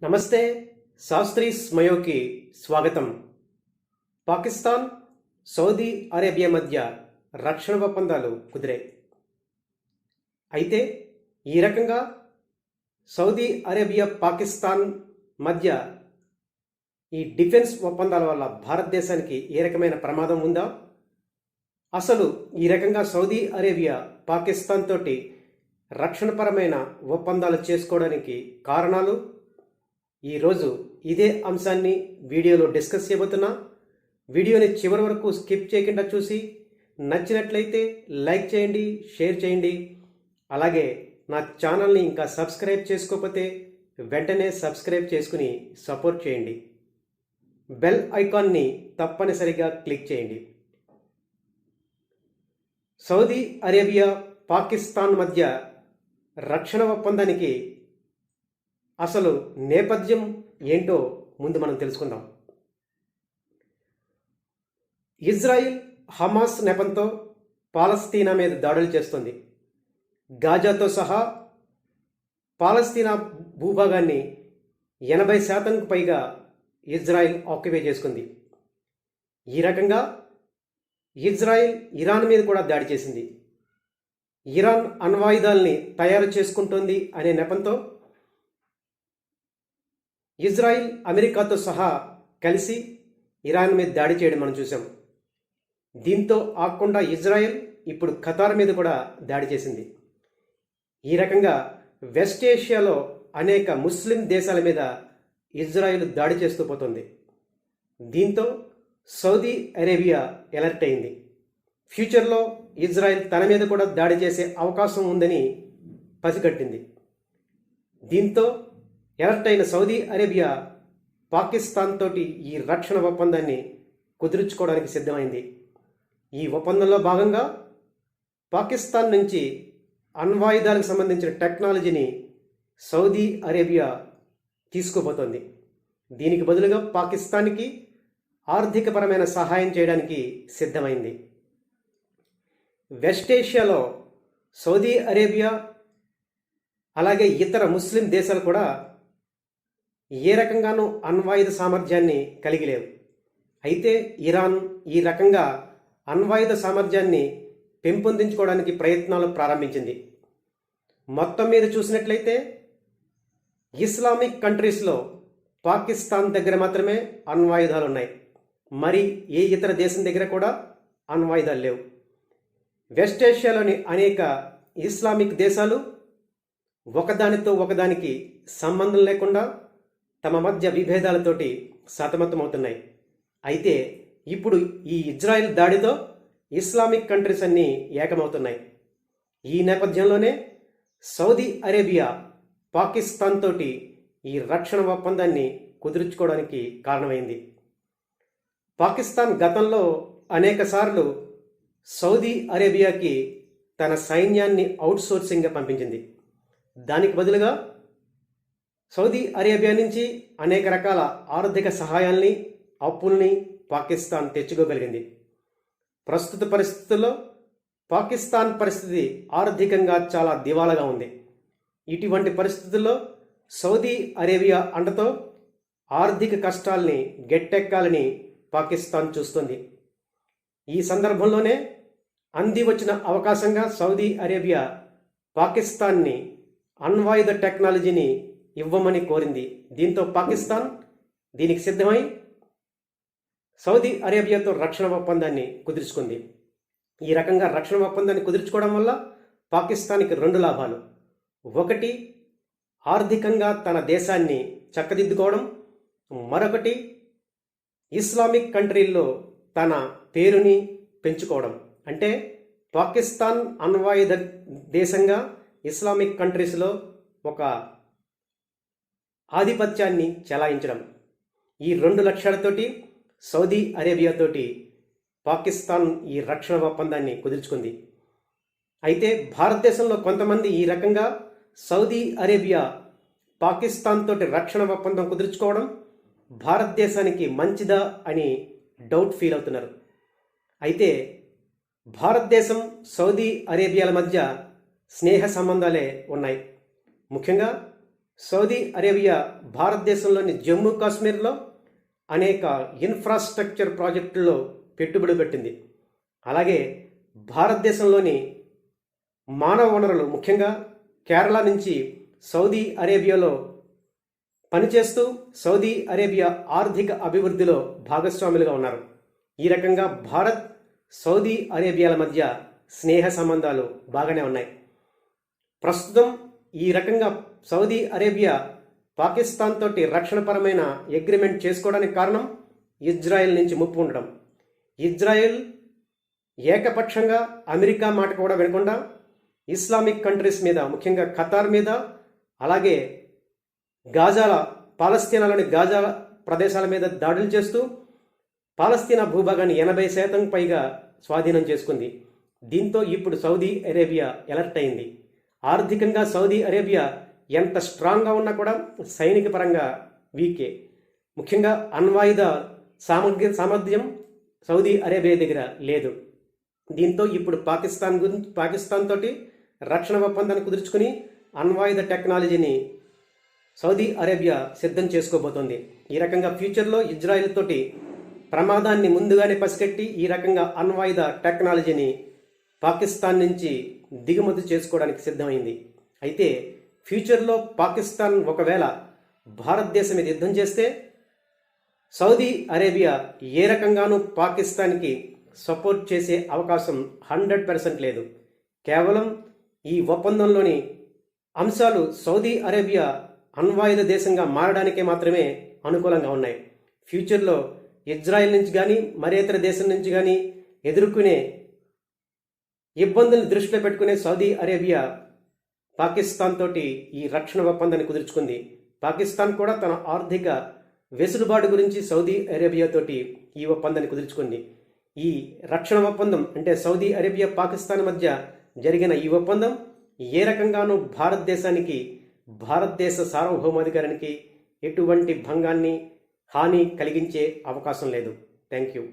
నమస్తే. శాస్త్రి స్మయోకి స్వాగతం. Pakistan, Saudi Arabia మధ్య రక్షణ ఒప్పందాలు కుదిరాయి. అయితే ఈ రకంగా సౌదీ అరేబియా, పాకిస్తాన్ మధ్య ఈ డిఫెన్స్ ఒప్పందాల వల్ల భారతదేశానికి ఏ రకమైన ప్రమాదం ఉందా? అసలు ఈ రకంగా సౌదీ అరేబియా పాకిస్తాన్ తోటి రక్షణపరమైన ఒప్పందాలు చేసుకోవడానికి కారణాలు, ఈరోజు ఇదే అంశాన్ని వీడియోలో డిస్కస్ చేయబోతున్నా. వీడియోని చివరి వరకు స్కిప్ చేయకుండా చూసి నచ్చినట్లయితే లైక్ చేయండి, షేర్ చేయండి. అలాగే నా ఛానల్ని ఇంకా సబ్స్క్రైబ్ చేసుకోకపోతే వెంటనే సబ్స్క్రైబ్ చేసుకుని సపోర్ట్ చేయండి. బెల్ ఐకాన్ని తప్పనిసరిగా క్లిక్ చేయండి. సౌదీ అరేబియా, పాకిస్తాన్ మధ్య రక్షణ ఒప్పందానికి అసలు నేపథ్యం ఏంటో ముందు మనం తెలుసుకుందాం. ఇజ్రాయిల్ హమాస్ నెపంతో పాలస్తీనా మీద దాడులు చేస్తుంది. గాజాతో సహా పాలస్తీనా భూభాగాన్ని 80% పైగా ఇజ్రాయిల్ ఆక్యుపై చేసుకుంది. ఈ రకంగా ఇజ్రాయిల్ ఇరాన్ మీద కూడా దాడి చేసింది. ఇరాన్ అణ్వాయుధాల్ని తయారు చేసుకుంటోంది అనే నెపంతో ఇజ్రాయిల్ అమెరికాతో సహా కలిసి ఇరాన్ మీద దాడి చేయడం మనం చూసాం. దీంతో ఆగకుండా ఇజ్రాయెల్ ఇప్పుడు ఖతార్ మీద కూడా దాడి చేసింది. ఈ రకంగా వెస్ట్ ఏషియాలో అనేక ముస్లిం దేశాల మీద ఇజ్రాయెల్ దాడి చేస్తూ పోతుంది. దీంతో సౌదీ అరేబియా అలర్ట్ అయింది. ఫ్యూచర్లో ఇజ్రాయెల్ తన మీద కూడా దాడి చేసే అవకాశం ఉందని పసిగట్టింది. దీంతో అలర్ట్ అయిన సౌదీ అరేబియా పాకిస్తాన్ తోటి ఈ రక్షణ ఒప్పందాన్ని కుదుర్చుకోవడానికి సిద్ధమైంది. ఈ ఒప్పందంలో భాగంగా పాకిస్తాన్ నుంచి అణ్వాయుధాలకు సంబంధించిన టెక్నాలజీని సౌదీ అరేబియా తీసుకోబోతోంది. దీనికి బదులుగా పాకిస్తాన్కి ఆర్థికపరమైన సహాయం చేయడానికి సిద్ధమైంది. వెస్ట్ ఏషియాలో సౌదీ అరేబియా అలాగే ఇతర ముస్లిం దేశాలు కూడా ఏ రకంగానూ అణ్వాయుధ సామర్థ్యాన్ని కలిగి లేవు. అయితే ఇరాన్ ఈ రకంగా అణ్వాయుధ సామర్థ్యాన్ని పెంపొందించుకోవడానికి ప్రయత్నాలు ప్రారంభించింది. మొత్తం మీద చూసినట్లయితే ఇస్లామిక్ కంట్రీస్లో పాకిస్తాన్ దగ్గర మాత్రమే అణ్వాయుధాలు ఉన్నాయి. మరి ఏ ఇతర దేశం దగ్గర కూడా అణ్వాయుధాలు లేవు. వెస్ట్ ఏషియాలోని అనేక ఇస్లామిక్ దేశాలు ఒకదానితో ఒకదానికి సంబంధం లేకుండా తమ మధ్య విభేదాలతోటి సతమతమవుతున్నాయి. అయితే ఇప్పుడు ఈ ఇజ్రాయెల్ దాడితో ఇస్లామిక్ కంట్రీస్ అన్నీ ఏకమవుతున్నాయి. ఈ నేపథ్యంలోనే సౌదీ అరేబియా పాకిస్తాన్ తోటి ఈ రక్షణ ఒప్పందాన్ని కుదుర్చుకోవడానికి కారణమైంది. పాకిస్తాన్ గతంలో అనేకసార్లు సౌదీ అరేబియాకి తన సైన్యాన్ని అవుట్సోర్సింగ్గా పంపించింది. దానికి బదులుగా సౌదీ అరేబియా నుంచి అనేక రకాల ఆర్థిక సహాయాల్ని, అప్పుల్ని పాకిస్తాన్ తెచ్చుకోగలిగింది. ప్రస్తుత పరిస్థితుల్లో పాకిస్తాన్ పరిస్థితి ఆర్థికంగా చాలా దివాలాగా ఉంది. ఇటువంటి పరిస్థితుల్లో సౌదీ అరేబియా అండతో ఆర్థిక కష్టాల్ని గట్టెక్కాలని పాకిస్తాన్ చూస్తుంది. ఈ సందర్భంలోనే అంది వచ్చిన అవకాశంగా సౌదీ అరేబియా పాకిస్తాన్ని అణ్వాయుధ టెక్నాలజీని ఇవ్వమని కోరింది. దీంతో పాకిస్తాన్ దీనికి సిద్ధమై సౌదీ అరేబియాతో రక్షణ ఒప్పందాన్ని కుదుర్చుకుంది. ఈ రకంగా రక్షణ ఒప్పందాన్ని కుదుర్చుకోవడం వల్ల పాకిస్తాన్కి 2 లాభాలు. ఒకటి, ఆర్థికంగా తన దేశాన్ని చక్కదిద్దుకోవడం. మరొకటి, ఇస్లామిక్ కంట్రీల్లో తన పేరుని పెంచుకోవడం. అంటే పాకిస్తాన్ అణ్వాయుధ దేశంగా ఇస్లామిక్ కంట్రీస్లో ఒక ఆధిపత్యాన్ని చెలాయించడం. ఈ 2 లక్ష్యాలతోటి సౌదీ అరేబియాతోటి పాకిస్తాన్ ఈ రక్షణ ఒప్పందాన్ని కుదుర్చుకుంది. అయితే భారతదేశంలో కొంతమంది ఈ రకంగా సౌదీ అరేబియా పాకిస్తాన్ తోటి రక్షణ ఒప్పందం కుదుర్చుకోవడం భారతదేశానికి మంచిదా అని డౌట్ ఫీల్ అవుతున్నారు. అయితే భారతదేశం, సౌదీ అరేబియాల మధ్య స్నేహ సంబంధాలే ఉన్నాయి. ముఖ్యంగా సౌదీ అరేబియా భారతదేశంలోని జమ్మూ కాశ్మీర్లో అనేక ఇన్ఫ్రాస్ట్రక్చర్ ప్రాజెక్టుల్లో పెట్టుబడి పెట్టింది. అలాగే భారతదేశంలోని మానవ వనరులు ముఖ్యంగా కేరళ నుంచి సౌదీ అరేబియాలో పనిచేస్తూ సౌదీ అరేబియా ఆర్థిక అభివృద్ధిలో భాగస్వాములుగా ఉన్నారు. ఈ రకంగా భారత్ సౌదీ అరేబియాల మధ్య స్నేహ సంబంధాలు బాగానే ఉన్నాయి. ప్రస్తుతం ఈ రకంగా సౌదీ అరేబియా పాకిస్తాన్ తోటి రక్షణపరమైన అగ్రిమెంట్ చేసుకోవడానికి కారణం ఇజ్రాయెల్ నుంచి ముప్పు ఉండడం. ఇజ్రాయెల్ ఏకపక్షంగా అమెరికా మాట కూడా వినకుండా ఇస్లామిక్ కంట్రీస్ మీద ముఖ్యంగా ఖతార్ మీద అలాగే పాలస్తీనాలోని గాజా ప్రదేశాల మీద దాడులు చేస్తూ పాలస్తీనా భూభాగాన్ని 80% పైగా స్వాధీనం చేసుకుంది. దీంతో ఇప్పుడు సౌదీ అరేబియా ఎలర్ట్ అయింది. ఆర్థికంగా సౌదీ అరేబియా ఎంత స్ట్రాంగ్గా ఉన్నా కూడా సైనిక పరంగా వీకే. ముఖ్యంగా అణ్వాయుధ సామర్థ్యం సౌదీ అరేబియా దగ్గర లేదు. దీంతో ఇప్పుడు పాకిస్తాన్ తోటి రక్షణ ఒప్పందాన్ని కుదుర్చుకుని అణ్వాయుధ టెక్నాలజీని సౌదీ అరేబియా సిద్ధం చేసుకోబోతోంది. ఈ రకంగా ఫ్యూచర్లో ఇజ్రాయెల్ తోటి ప్రమాదాన్ని ముందుగానే పసిగట్టి ఈ రకంగా అణ్వాయుధ టెక్నాలజీని పాకిస్తాన్ నుంచి దిగుమతి చేసుకోవడానికి సిద్ధమైంది. అయితే ఫ్యూచర్లో పాకిస్తాన్ ఒకవేళ భారతదేశం మీద యుద్ధం చేస్తే సౌదీ అరేబియా ఏ రకంగానూ పాకిస్తాన్కి సపోర్ట్ చేసే అవకాశం 100% లేదు. కేవలం ఈ ఒప్పందంలోని అంశాలు సౌదీ అరేబియా అణ్వాయుధ దేశంగా మారడానికే మాత్రమే అనుకూలంగా ఉన్నాయి. ఫ్యూచర్లో ఇజ్రాయెల్ నుంచి కానీ మరేతర దేశం నుంచి కానీ ఎదుర్కొనే ఇబ్బందులను దృష్టిలో పెట్టుకునే సౌదీ అరేబియా పాకిస్తాన్ తోటి ఈ రక్షణ ఒప్పందాన్ని కుదుర్చుకుంది. పాకిస్తాన్ కూడా తన ఆర్థిక వెసులుబాటు గురించి సౌదీ అరేబియా తోటి ఈ ఒప్పందాన్ని కుదుర్చుకుంది. ఈ రక్షణ ఒప్పందం అంటే సౌదీ అరేబియా పాకిస్తాన్ మధ్య జరిగిన ఈ ఒప్పందం ఏ రకంగానూ భారతదేశానికి భారతదేశ సార్వభౌమాధికారానికి ఎటువంటి భంగాన్ని హాని కలిగించే అవకాశం లేదు. Thank you.